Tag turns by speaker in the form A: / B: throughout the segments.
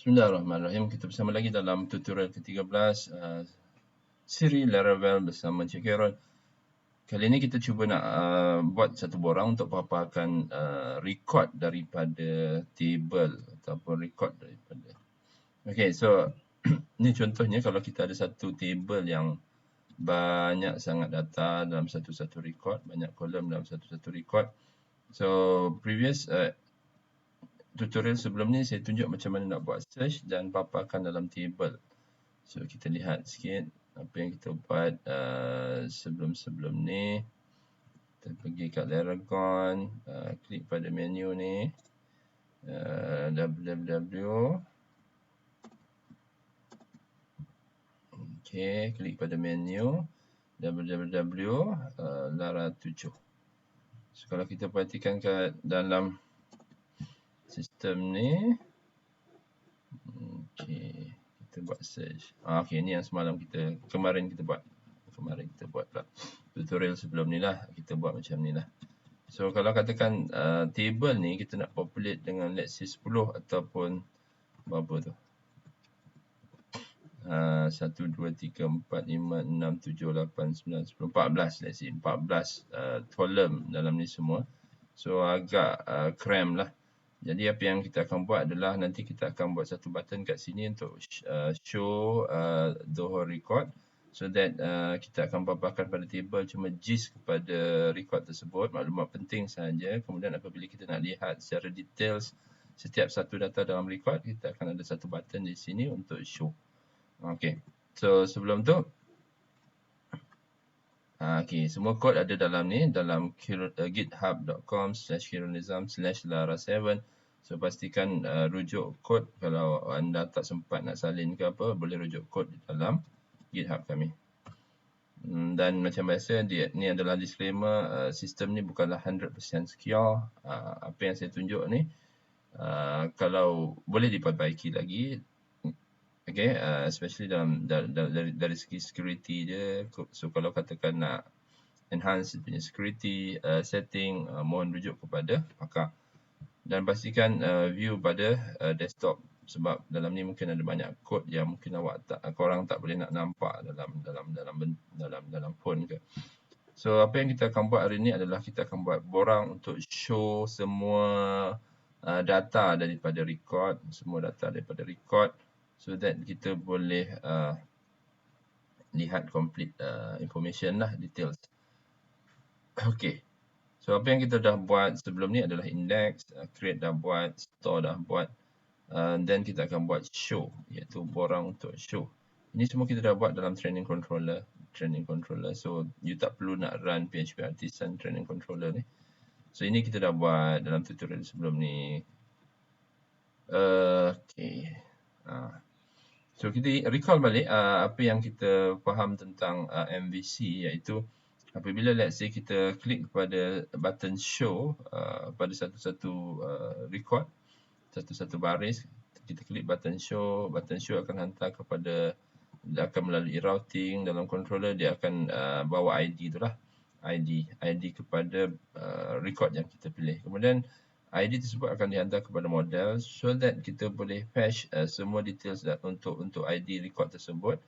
A: Bismillahirrahmanirrahim. Kita bersama lagi dalam tutorial ke-13 siri Laravel bersama Encik Carol. Kali ini kita cuba nak buat satu borang untuk paparkan rekod daripada table ataupun rekod daripada. Okay, so ni contohnya kalau kita ada satu table yang banyak sangat data dalam satu-satu rekod, banyak kolom dalam satu-satu rekod. So previous tutorial sebelum ni saya tunjuk macam mana nak buat search dan paparkan dalam table. So kita lihat sikit apa yang kita buat sebelum ni. Kita pergi kat rekod, klik pada menu ni, www. Okay, klik pada menu www Lara7. So kalau kita perhatikan kat dalam sistem ni, okay, kita buat search. Okay, ni yang kemarin kita buat lah. Tutorial sebelum ni lah, kita buat macam ni lah. So kalau katakan table ni kita nak populate dengan let's say 10 ataupun berapa tu? 1, 2, 3, 4, 5, 6, 7, 8, 9, 10, 14, let's say 14 kolom dalam ni semua. So agak cram lah. Jadi apa yang kita akan buat adalah nanti kita akan buat satu button kat sini untuk show the whole record, so that kita akan paparkan pada table cuma gist kepada record tersebut, maklumat penting sahaja. Kemudian apabila kita nak lihat secara details setiap satu data dalam record, kita akan ada satu button di sini untuk show. Okay, so sebelum tu okay, semua kod ada dalam ni, dalam github.com/kironizam/lara7. So pastikan rujuk kod. Kalau anda tak sempat nak salin ke apa, boleh rujuk kod di dalam GitHub kami. Dan macam biasa, ni adalah disclaimer, sistem ni bukanlah 100% secure. Apa yang saya tunjuk ni, kalau boleh diperbaiki lagi. Okay, especially dari segi security dia. So kalau katakan nak enhance punya security setting, mohon rujuk kepada pakar. Dan pastikan view pada desktop, sebab dalam ni mungkin ada banyak kod yang mungkin korang tak boleh nak nampak dalam phone ke. So apa yang kita akan buat hari ni adalah kita akan buat borang untuk show semua data daripada record, so that kita boleh lihat complete information lah, details. Okay, so apa yang kita dah buat sebelum ni adalah index, create dah buat, store dah buat, then kita akan buat show, iaitu borang untuk show. Ini semua kita dah buat dalam training controller. So you tak perlu nak run PHP Artisan training controller ni. So ini kita dah buat dalam tutorial sebelum ni. Okay. So kita recall balik apa yang kita faham tentang MVC, iaitu apabila let's say kita klik kepada button show pada satu-satu record, satu-satu baris, kita klik button show akan hantar kepada, dia akan melalui routing dalam controller, dia akan bawa ID tu lah, ID kepada record yang kita pilih. Kemudian ID tersebut akan dihantar kepada model, so that kita boleh fetch semua details untuk ID record tersebut.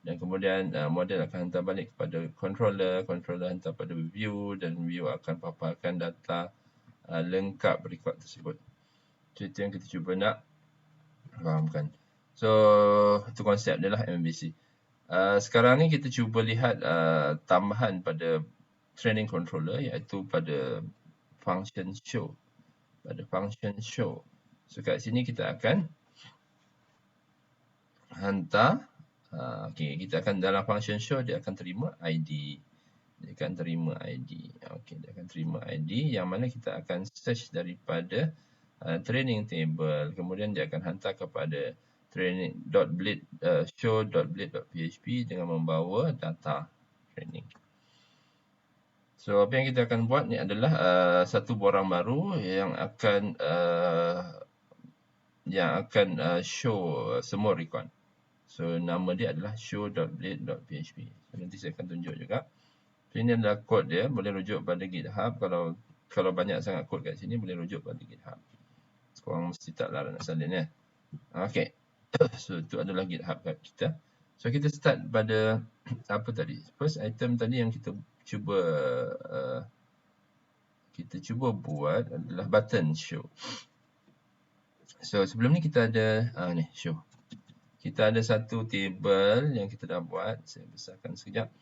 A: Dan kemudian model akan hantar balik kepada controller hantar pada view, dan view akan paparkan data lengkap record tersebut. So itu yang kita cuba nak fahamkan. So itu konsep dia lah MVC. Sekarang ni kita cuba lihat tambahan pada training controller, iaitu pada function show. So kat sini kita akan hantar, okay, kita akan dalam function show, dia akan terima ID. Okay, dia akan terima ID yang mana kita akan search daripada training table. Kemudian dia akan hantar kepada show.blade.php dengan membawa data training. So apa yang kita akan buat ni adalah satu borang baru yang akan show semua record. So nama dia adalah show.blade.php. So nanti saya akan tunjuk juga. So ini adalah kod dia, boleh rujuk pada GitHub. Kalau banyak sangat kod kat sini, boleh rujuk pada GitHub. Korang mesti tak lara nak salin ya. Okay. So itu adalah GitHub guide kita. So kita start pada apa tadi? First item tadi yang kita cuba buat adalah button show. So sebelum ni kita ada ni show. Kita ada satu table yang kita dah buat. Saya besarkan sekejap.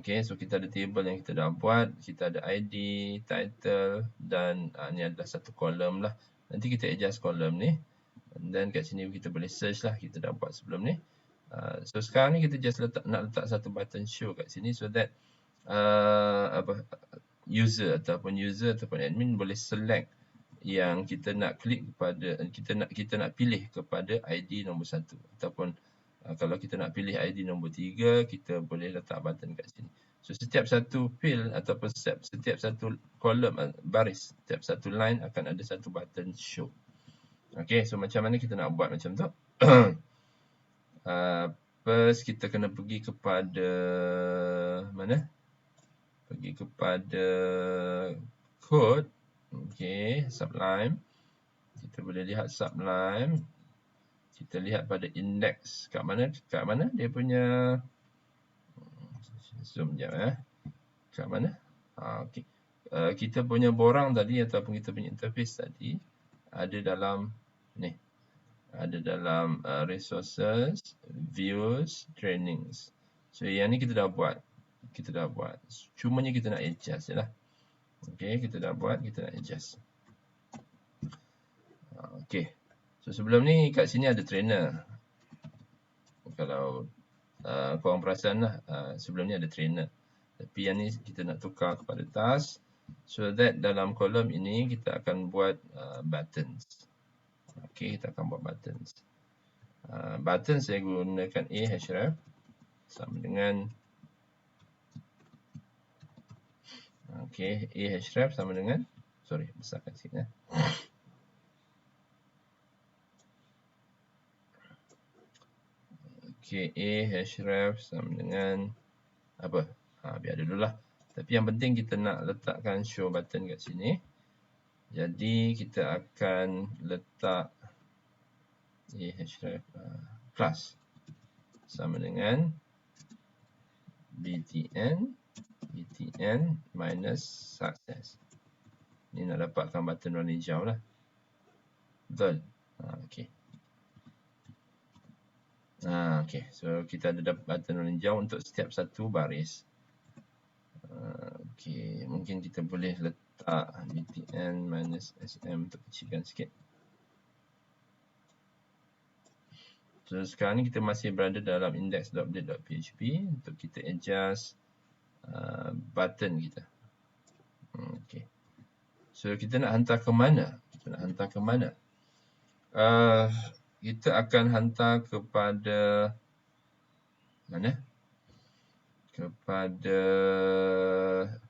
A: Okay, so kita ada table yang kita dah buat. Kita ada ID, title dan ni adalah satu kolom lah. Nanti kita adjust kolom ni. Dan kat sini kita boleh search lah. Kita dah buat sebelum ni. So sekarang ni kita just nak letak satu button show kat sini so that user ataupun admin boleh select yang kita nak klik kepada, kita nak pilih kepada ID nombor 1 ataupun kalau kita nak pilih ID nombor 3, kita boleh letak button kat sini. So setiap satu field ataupun setiap satu kolom baris, setiap satu line akan ada satu button show. Okay, so macam mana kita nak buat macam tu? First kita kena pergi kepada mana? Pergi kepada code. Okay, Sublime. Kita boleh lihat Sublime. Kita lihat pada index. Kat mana dia punya, zoom sekejap kat mana? Okay. Kita punya borang tadi ataupun kita punya interface tadi ada dalam ni. Ada dalam resources, views, trainings. So yang ni kita dah buat. Cumanya kita nak adjust je lah. Okay, kita dah buat, kita nak adjust. Okay. So sebelum ni kat sini ada trainer. Kalau korang perasan lah, sebelum ni ada trainer. Tapi yang ni kita nak tukar kepada task. So that dalam kolom ini kita akan buat buttons. Okay, kita akan buat buttons. Button saya gunakan A href sama dengan A href sama dengan, sorry, besarkan sikit A href sama dengan apa? Biar dulu lah. Tapi yang penting kita nak letakkan show button kat sini. Jadi kita akan letak A href plus sama dengan btn minus success. Ni nak dapatkan button warna hijau lah. Betul? Okay. Okay. So kita ada button warna hijau untuk setiap satu baris. Okay. Mungkin kita boleh letak btn minus sm untuk kecilkan sikit. So sekarang ni kita masih berada dalam index.update.php untuk kita adjust button kita. Okay. So kita nak hantar ke mana? Kita akan hantar kepada mana? Kepada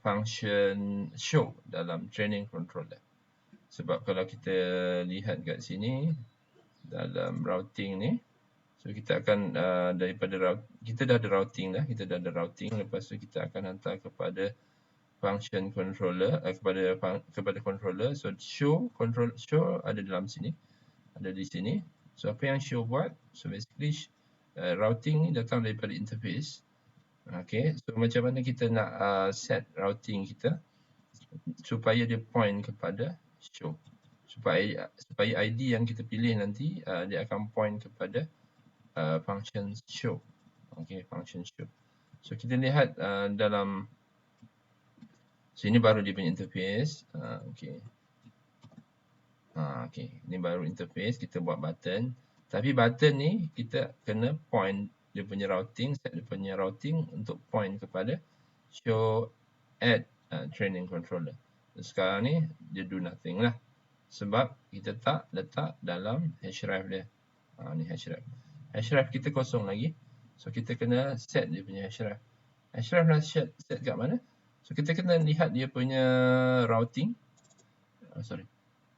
A: function show dalam training controller. Sebab kalau kita lihat kat sini dalam routing ni, so kita akan kita dah ada routing dah, lepas tu kita akan hantar kepada function controller, kepada controller. So show ada dalam sini, ada di sini. So apa yang show buat? So basically routing ni datang daripada interface. Okay, so macam mana kita nak set routing kita supaya dia point kepada show, supaya ID yang kita pilih nanti dia akan point kepada function show. Okay, function show. So kita lihat dalam, so ini baru dia punya interface. Okay. Okay, ini baru interface, kita buat button. Tapi button ni kita kena point dia punya routing, set dia punya routing untuk point kepada show at training controller. So, sekarang ni dia do nothing lah. Sebab kita tak letak dalam href dia. Ni href. Href kita kosong lagi. So kita kena set dia punya href. Href nak set kat mana? So kita kena lihat dia punya routing.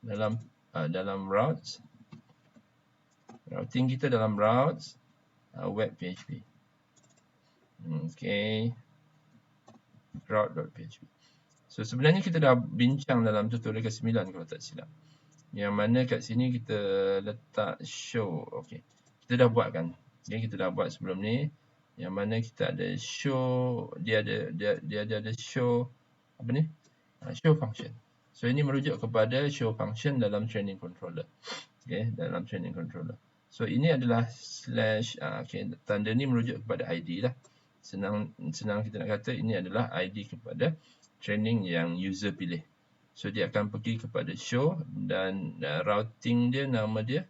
A: Dalam routes. Routing kita dalam routes web PHP. Okay. Route.php. So sebenarnya kita dah bincang dalam tutorial ke-9 kalau tak silap. Yang mana kat sini kita letak show. Okay. kita dah buat kan. Okay, kita dah buat sebelum ni. Yang mana kita ada show, dia ada show apa ni? Show function. So ini merujuk kepada show function dalam training controller. Okay, dalam training controller. So ini adalah slash, okay, tanda ni merujuk kepada ID lah. Senang kita nak kata ini adalah ID kepada training yang user pilih. So dia akan pergi kepada show dan routing dia, nama dia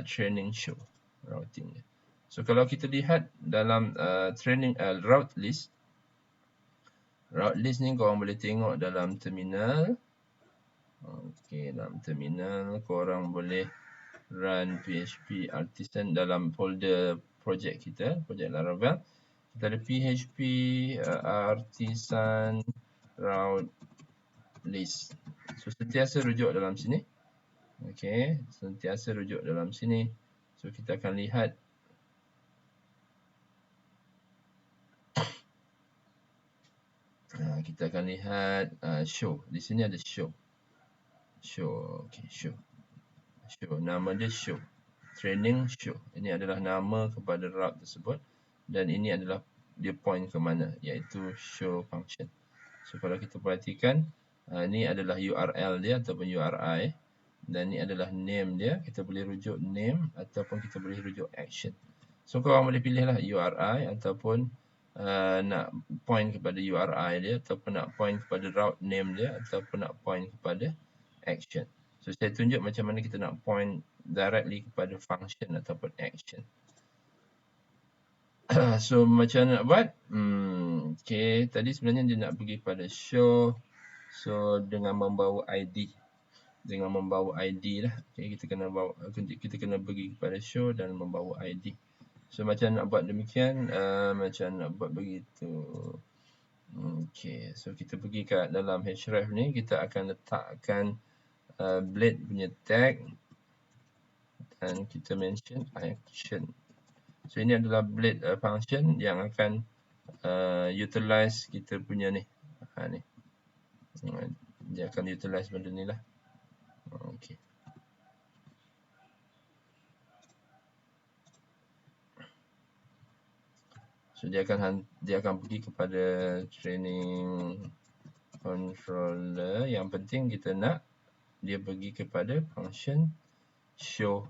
A: training show routing dia. So kalau kita lihat dalam training route list ni korang boleh tengok dalam terminal. Okay, dalam terminal korang boleh run PHP artisan dalam folder project kita, project Laravel. Kita ada PHP artisan route list. So sentiasa rujuk dalam sini. Okay, sentiasa rujuk dalam sini. So kita akan lihat show. Di sini ada show. Okay, show. Nama dia show. Training show. Ini adalah nama kepada route tersebut. Dan ini adalah dia point ke mana, iaitu show function. So kalau kita perhatikan, ini adalah URL dia ataupun URI. Dan ini adalah name dia. Kita boleh rujuk name ataupun kita boleh rujuk action. So korang boleh pilihlah URI ataupun nak point kepada URI dia, ataupun nak point kepada route name dia, ataupun nak point kepada action. So saya tunjuk macam mana kita nak point directly kepada function ataupun action. So macam mana nak buat? Okay, tadi sebenarnya dia nak pergi pada show. So dengan membawa ID. Lah. Okay, kita kena pergi kepada show dan membawa ID. So macam nak buat demikian, macam nak buat begitu. Okay, so kita pergi kat dalam href ni, kita akan letakkan blade punya tag dan kita mention action. So ini adalah blade function yang akan utilize kita punya ni. Ni. Dia akan utilize benda ni lah. Okay. So dia akan pergi kepada training controller. Yang penting kita nak dia pergi kepada function show.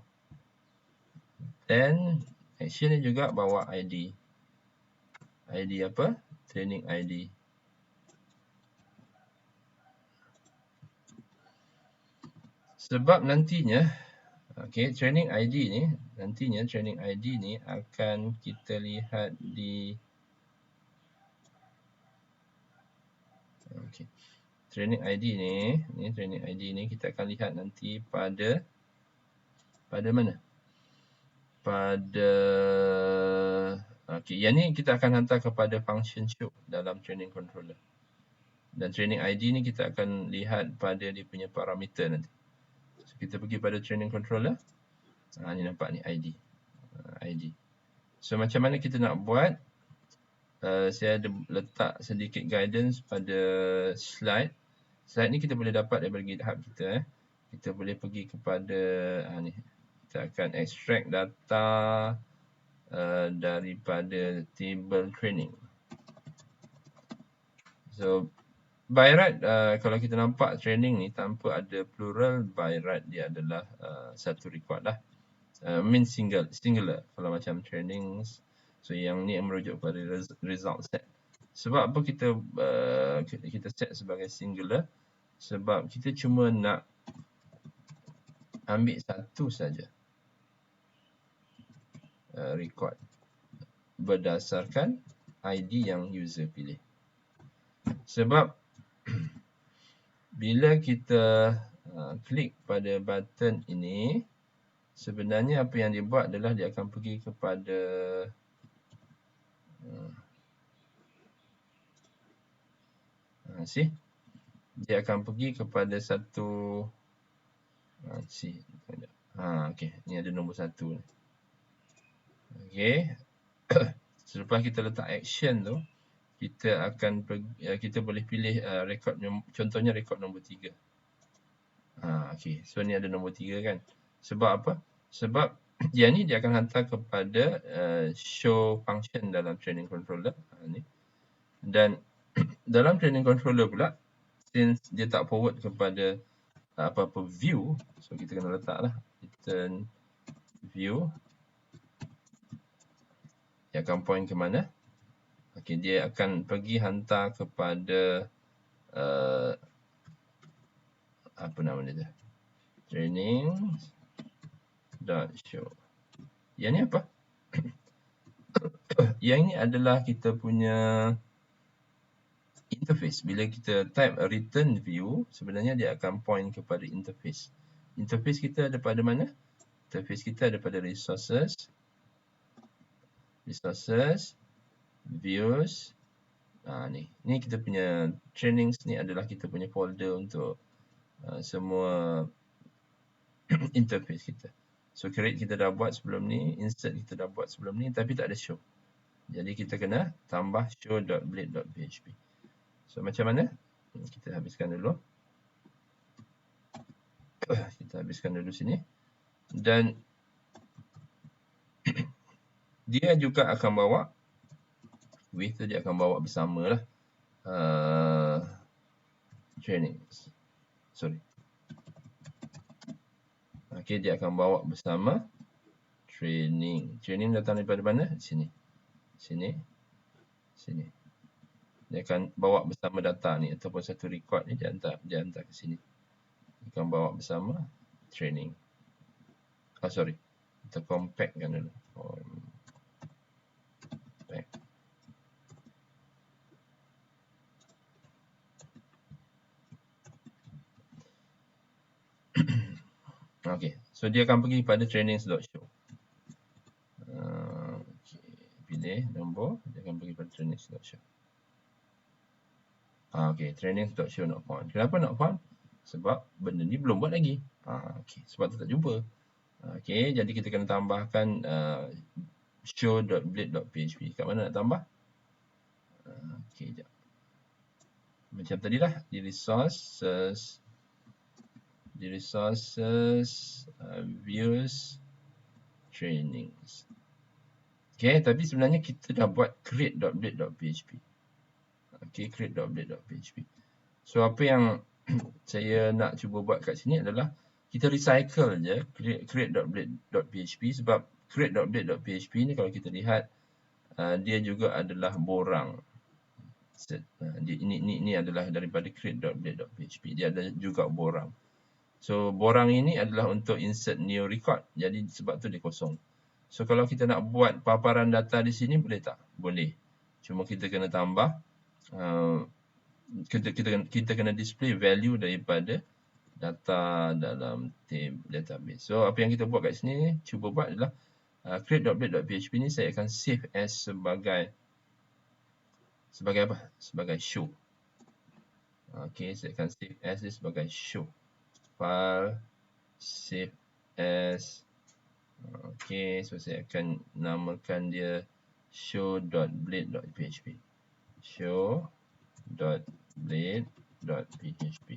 A: Dan action ni juga bawa ID. ID apa? Training ID. Sebab nantinya, okay, training ID ni, training ID ni akan kita lihat di training ID ni, training ID ni kita akan lihat nanti pada mana? Yang ni kita akan hantar kepada function show dalam training controller. Dan training ID ni kita akan lihat pada dia punya parameter nanti. So kita pergi pada training controller. Ni nampak ni ID. So macam mana kita nak buat? Saya ada letak sedikit guidance pada slide. Slide ni kita boleh dapat daripada GitHub kita. Kita boleh pergi kepada ni. Kita akan extract data daripada table training. So by right, kalau kita nampak training ni tanpa ada plural, by right dia adalah satu record lah. Mean singular kalau macam training. So yang ni yang merujuk pada result set. Sebab apa kita set sebagai singular? Sebab kita cuma nak ambil satu saja record berdasarkan ID yang user pilih. Sebab bila kita klik pada button ini, sebenarnya apa yang dia buat adalah dia akan pergi kepada dia akan pergi kepada satu okey, ni ada nombor 1 ni. Okey. Selepas kita letak action tu, kita boleh pilih rekod, contohnya rekod nombor 3. Okey, so ni ada nombor 3 kan. Sebab apa? Sebab Yang ni dia akan hantar kepada show function dalam training controller. Ni. Dan dalam training controller pula, since dia tak forward kepada apa-apa view, so kita kena letaklah return view. Dia akan point ke mana? Okay, dia akan pergi hantar kepada apa nama dia tu? Training.show. Yang ni apa? Yang ini adalah kita punya interface. Bila kita type return view, sebenarnya dia akan point kepada interface. Interface kita ada pada mana? Interface kita ada pada resources, views. Ni kita punya trainings ni adalah kita punya folder untuk semua interface kita. So create kita dah buat sebelum ni, insert kita dah buat sebelum ni, tapi tak ada show. Jadi kita kena tambah show.blade.php. So macam mana? Kita habiskan dulu. Kita habiskan dulu sini. Dan dia juga akan bawa, with tu dia akan bawa bersamalah training. Sorry. Okay, dia akan bawa bersama training. Training datang daripada mana? Sini. Sini. Dia akan bawa bersama data ni ataupun satu record ni dia hantar ke sini. Dia akan bawa bersama training. Sorry. Kita compactkan dulu. Compact. Okay. So dia akan pergi pada trainings.show. Okay. Pilih nombor, dia akan pergi pada trainings.show. Okay, trainings.show not found. Kenapa not found? Sebab benda ni belum buat lagi. Okay, sebab tu tak jumpa. Okay, jadi kita kena tambahkan show.blade.php. Kat mana nak tambah? Okay, sekejap. Macam tadilah, di resources, views, trainings. Okay, tapi sebenarnya kita dah buat create.blade.php. Okay, create.blade.php. So, apa yang saya nak cuba buat kat sini adalah kita recycle je create.blade.php sebab create.blade.php ni kalau kita lihat dia juga adalah borang. Ini adalah daripada create.blade.php. Dia ada juga borang. So, borang ini adalah untuk insert new record. Jadi, sebab tu dia kosong. So, kalau kita nak buat paparan data di sini, boleh tak? Boleh. Cuma kita kena tambah. Kita kena display value daripada data dalam database. So, apa yang kita buat kat sini, cuba buat adalah create.blade.php ni saya akan save as sebagai apa? Sebagai show. Okay, saya akan save as dia sebagai show. File, save as. Okay, so saya akan namakan dia show.blade.php. Show.blade.php.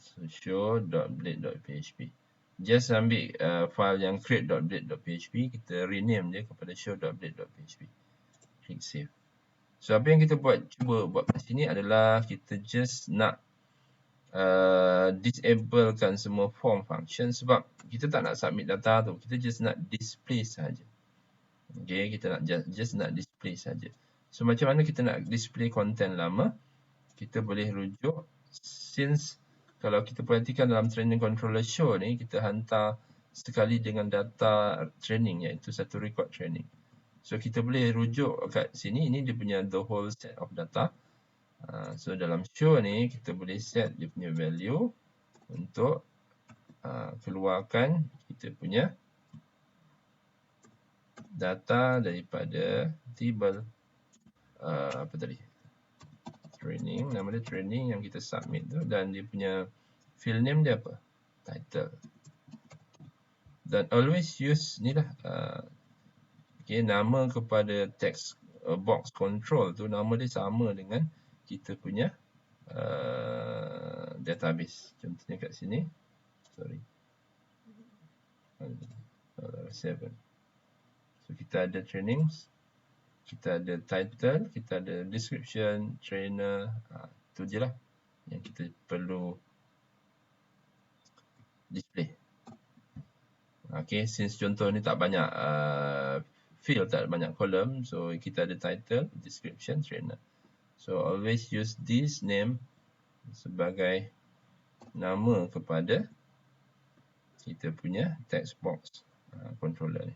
A: So show.blade.php. Just ambil file yang create.blade.php, kita rename dia kepada show.blade.php. Click save. So apa yang kita cuba buat kat sini adalah kita just nak disablekan semua form function sebab kita tak nak submit data tu, kita just nak display saja. Okay, kita nak just nak display saja. So macam mana kita nak display content lama? Kita boleh rujuk since kalau kita perhatikan dalam training controller show ni, kita hantar sekali dengan data training iaitu satu record training. So kita boleh rujuk kat sini, ini dia punya the whole set of data. So dalam show ni kita boleh set dia punya value untuk keluarkan kita punya data daripada table apa tadi? Training, nama dia training yang kita submit tu dan dia punya field name dia apa? Title. Dan always use ni lah. Okay, nama kepada text box control tu nama dia sama dengan kita punya database. Contohnya kat sini. Sorry. 7. So kita ada trainings, kita ada title, kita ada description, trainer, tu je lah yang kita perlu display. Okay, since contoh ni tak banyak field, tak banyak column, so kita ada title, description, trainer. So always use this name sebagai nama kepada kita punya text box controller ni.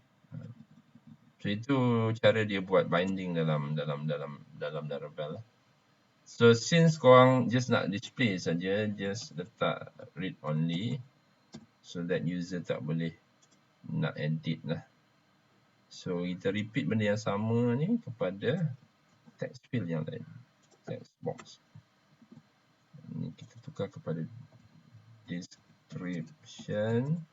A: So itu cara dia buat binding dalam Laravel lah. So since korang just nak display saja, just letak read only so that user tak boleh nak edit lah. So kita repeat benda yang sama ni kepada text field yang lain, text box. Ni kita tukar kepada description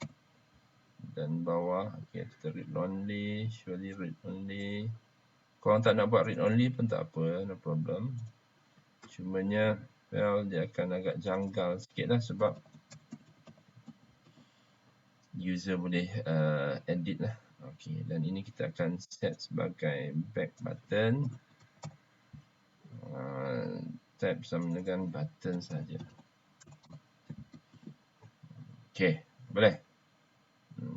A: dan bawah, okay, kita read only, surely read only. Korang tak nak buat read only pun tak apa, no problem. Cumanya, well, dia akan agak janggal sikit lah sebab user boleh edit lah. Okay, dan ini kita akan set sebagai back button. Tab sama dengan button saja. Okay, boleh.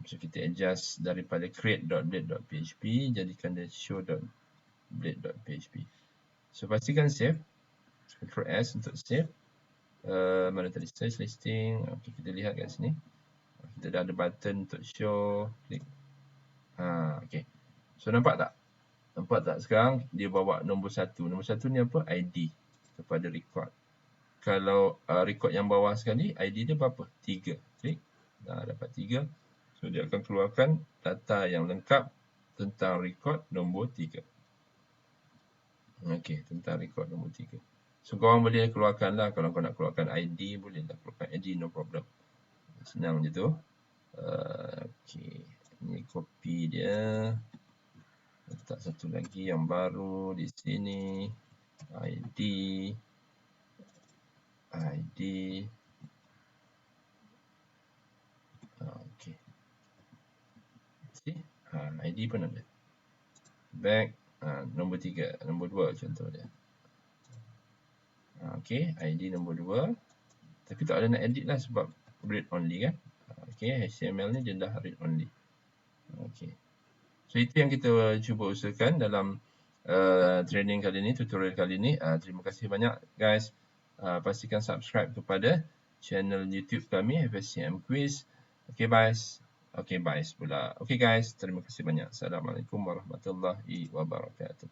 A: So kita adjust daripada create.blade.php jadikan dia show.blade.php. So pastikan save. Ctrl S untuk save. Mana tadi search listing. Okay, kita lihat kat sini. Kita dah ada button untuk show. Klik. Okay. So nampak tak? Nampak tak sekarang dia bawa nombor 1. Nombor 1 ni apa? ID kepada record. Kalau record yang bawah sekali, ID dia berapa? 3. Klik. Dapat 3. So dia akan keluarkan data yang lengkap tentang record nombor 3. Okey, tentang record nombor 3. So korang boleh keluarkan lah. Kalau kau nak keluarkan ID, boleh lah keluarkan ID, no problem. Senang je tu. Okey, ni copy dia. Letak satu lagi yang baru di sini. ID. Okey. ID pun ada. Back, nombor 3, nombor 2 contoh dia. Okey, ID nombor 2. Tapi tak ada nak edit lah sebab read only kan. Okey, HTML ni dia dah read only. Okey. So itu yang kita cuba usahakan dalam training kali ni, tutorial kali ni. Terima kasih banyak guys. Pastikan subscribe kepada channel YouTube kami, FSCM Quiz. Okey guys. Okey guys pula. Okey guys, terima kasih banyak. Assalamualaikum warahmatullahi wabarakatuh.